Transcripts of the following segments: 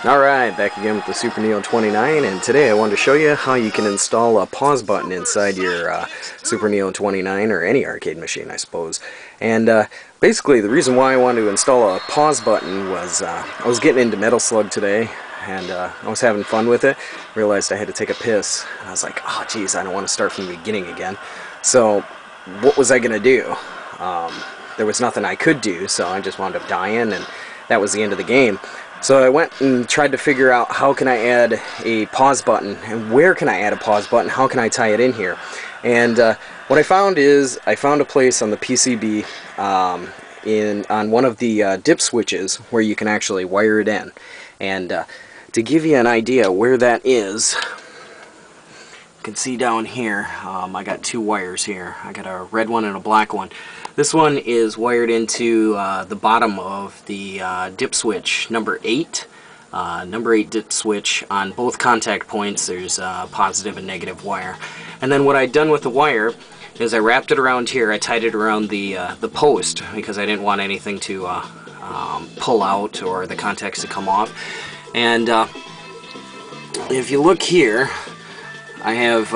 Alright, back again with the Super Neo 29, and today I wanted to show you how you can install a pause button inside your Super Neo 29, or any arcade machine, I suppose. And basically the reason why I wanted to install a pause button was I was getting into Metal Slug today, and I was having fun with it. Realized I had to take a piss. I was like, oh geez, I don't want to start from the beginning again. So what was I going to do? There was nothing I could do, so I just wound up dying, and that was the end of the game. So I went and tried to figure out how can I add a pause button, and where can I add a pause button, how can I tie it in here. And what I found is, I found a place on the PCB on one of the dip switches where you can actually wire it in. And to give you an idea where that is, you can see down here, I got two wires here. I got a red one and a black one. This one is wired into the bottom of the dip switch number 8. Number 8 dip switch. On both contact points there's a positive and negative wire. And then what I'd done with the wire is I wrapped it around here. I tied it around the post because I didn't want anything to pull out or the contacts to come off. And if you look here, I have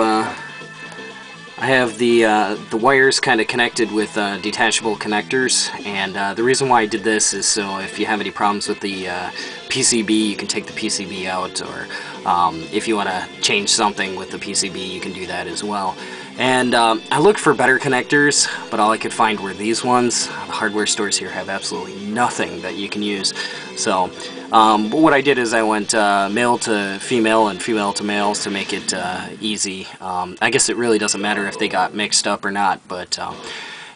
the wires kind of connected with detachable connectors, and the reason why I did this is so if you have any problems with the PCB, you can take the PCB out, or if you want to change something with the PCB, you can do that as well. And I looked for better connectors, but all I could find were these ones. The hardware stores here have absolutely nothing that you can use. So but what I did is I went male to female and female to males to make it easy. I guess it really doesn't matter if they got mixed up or not, but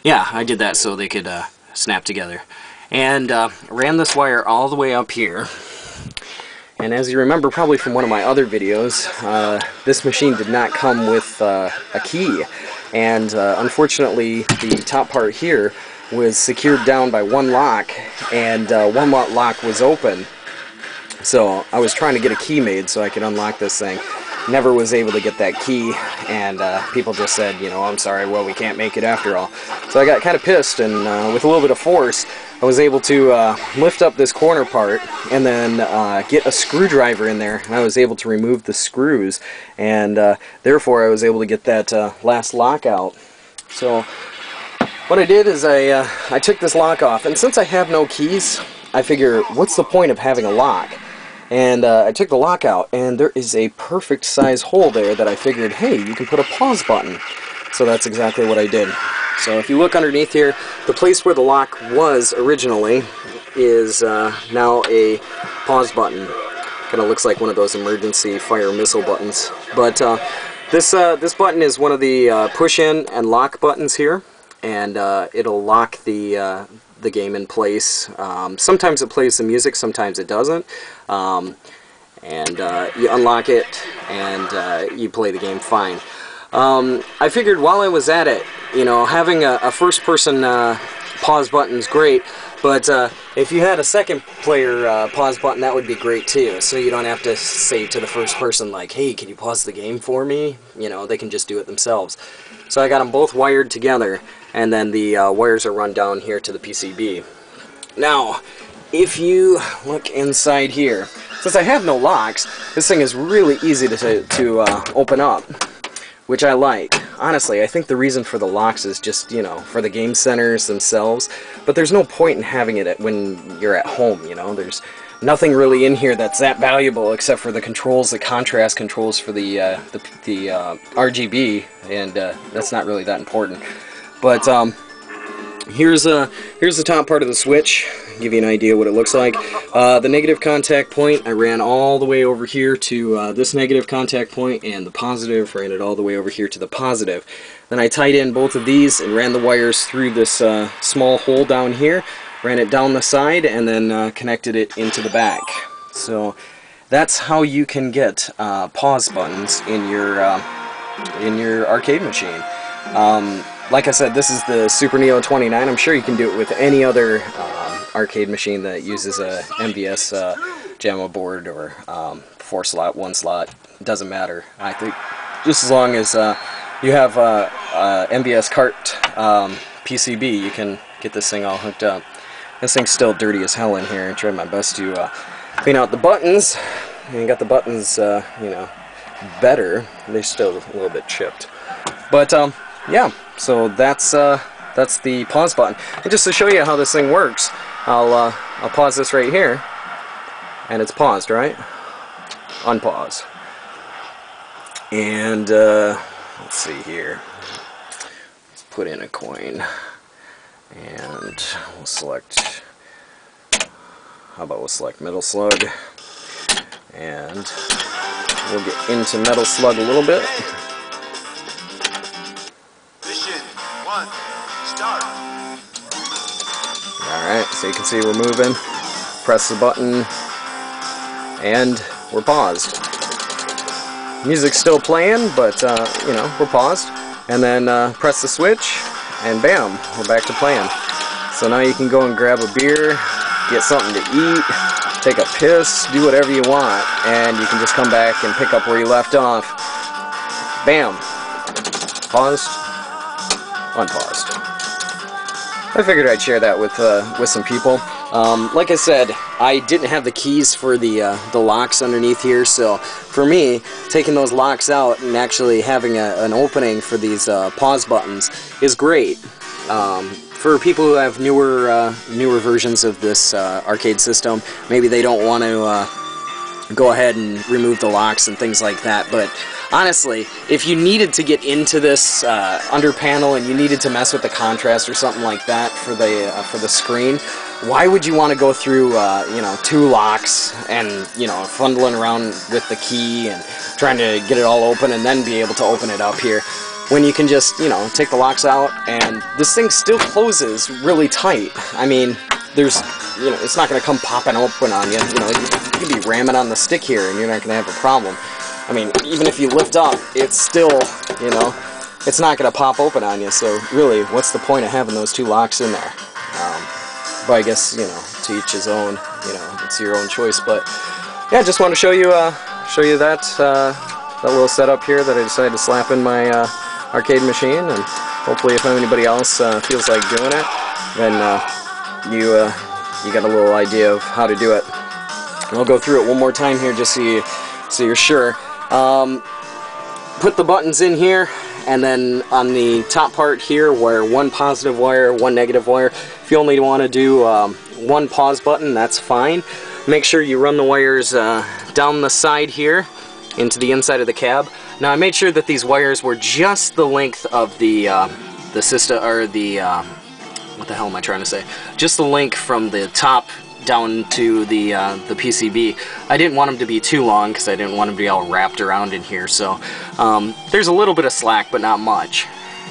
yeah, I did that so they could snap together. And ran this wire all the way up here. And as you remember probably from one of my other videos, this machine did not come with a key. And unfortunately the top part here was secured down by one lock, and one lock was open. So I was trying to get a key made so I could unlock this thing. Never was able to get that key, and people just said, you know, I'm sorry, well, we can't make it after all. So I got kind of pissed, and with a little bit of force, I was able to lift up this corner part and then get a screwdriver in there, and I was able to remove the screws, and therefore I was able to get that last lock out. So what I did is I took this lock off, and since I have no keys, I figure, what's the point of having a lock? And I took the lock out, and there is a perfect size hole there that I figured, hey, you can put a pause button. So that's exactly what I did. So if you look underneath here, the place where the lock was originally is now a pause button. Kind of looks like one of those emergency fire missile buttons. But this button is one of the push-in and lock buttons here, and it'll lock the game in place. Sometimes it plays the music, sometimes it doesn't. And you unlock it, and you play the game fine. I figured while I was at it, you know, having a first-person pause button is great, but if you had a second-player pause button, that would be great too. So you don't have to say to the first person, like, hey, can you pause the game for me? You know, they can just do it themselves. So I got them both wired together, and then the wires are run down here to the PCB. Now, if you look inside here, since I have no locks, this thing is really easy to open up, which I like. Honestly, I think the reason for the locks is just, you know, for the game centers themselves, but there's no point in having it when you're at home, you know. There's nothing really in here that's that valuable except for the controls, the contrast controls for the RGB, and that's not really that important. But here's the top part of the switch. Give you an idea what it looks like. The negative contact point, I ran all the way over here to this negative contact point, and the positive, ran it all the way over here to the positive. Then I tied in both of these and ran the wires through this small hole down here, ran it down the side, and then connected it into the back. So that's how you can get pause buttons in your arcade machine. Like I said, this is the Super Neo 29. I'm sure you can do it with any other arcade machine that uses a MVS JAMMA board, or 4-slot, 1-slot. It doesn't matter. I think just as long as you have a MVS cart PCB, you can get this thing all hooked up. This thing's still dirty as hell in here. I tried my best to clean out the buttons, and you got the buttons, you know, better. They're still a little bit chipped. But, yeah, so that's the pause button. And just to show you how this thing works, I'll pause this right here, and it's paused, right? Unpause. And, let's see here. Let's put in a coin. And we'll select, how about we'll select Metal Slug. And we'll get into Metal Slug a little bit. Mission 1, start. Alright, so you can see we're moving. Press the button, and we're paused. Music's still playing, but you know, we're paused. And then press the switch, and bam, we're back to playing. So now you can go and grab a beer, get something to eat, take a piss, do whatever you want, and you can just come back and pick up where you left off. Bam. Paused, unpaused. I figured I'd share that with some people. Like I said, I didn't have the keys for the locks underneath here, so for me, taking those locks out and actually having an opening for these pause buttons is great. For people who have newer versions of this arcade system, maybe they don't want to go ahead and remove the locks and things like that, but honestly, if you needed to get into this under panel and you needed to mess with the contrast or something like that for the screen, why would you want to go through you know, 2 locks and, you know, fumbling around with the key and trying to get it all open and then be able to open it up here, when you can just, you know, take the locks out and this thing still closes really tight. I mean, there's, you know, it's not going to come popping open on you. You know, you could be ramming on the stick here and you're not going to have a problem. I mean, even if you lift up, it's still, you know, it's not going to pop open on you. So really, what's the point of having those 2 locks in there? But I guess, you know, to each his own. You know, it's your own choice. But yeah, just want to show you that little setup here that I decided to slap in my arcade machine, and hopefully, if anybody else feels like doing it, then you got a little idea of how to do it. And I'll go through it one more time here, just so you're sure. Put the buttons in here, and then on the top part here, where 1 positive wire, 1 negative wire, if you only want to do 1 pause button, that's fine. Make sure you run the wires down the side here into the inside of the cab. Now I made sure that these wires were just the length of the system, or the what the hell am I trying to say? Just the length from the top down to the PCB. I didn't want them to be too long because I didn't want them to be all wrapped around in here. So there's a little bit of slack, but not much.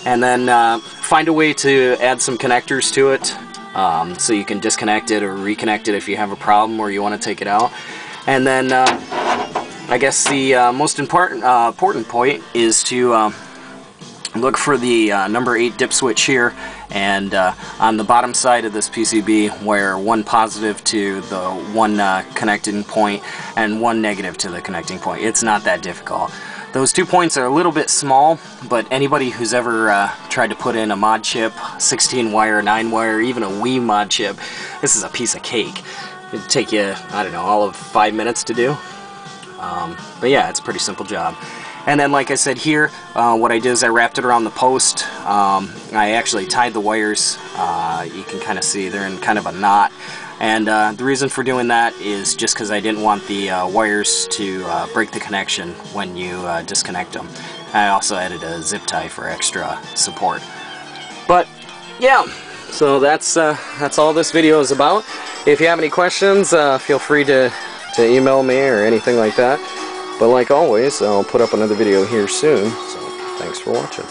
And then find a way to add some connectors to it, so you can disconnect it or reconnect it if you have a problem or you want to take it out. And then I guess the most important point is to look for the number 8 dip switch here, and on the bottom side of this PCB, wire 1 positive to the 1 connecting point and 1 negative to the connecting point. It's not that difficult. Those 2 points are a little bit small, but anybody who's ever tried to put in a mod chip, 16 wire, 9 wire, even a Wii mod chip, this is a piece of cake. It'd take you, I don't know, all of 5 minutes to do. But yeah, it's a pretty simple job. And then, like I said here, what I did is I wrapped it around the post. I actually tied the wires. You can kind of see they're in kind of a knot. And the reason for doing that is just because I didn't want the wires to break the connection when you disconnect them. I also added a zip tie for extra support. But yeah, so that's all this video is about. If you have any questions, feel free to email me or anything like that. But like always, I'll put up another video here soon, so thanks for watching.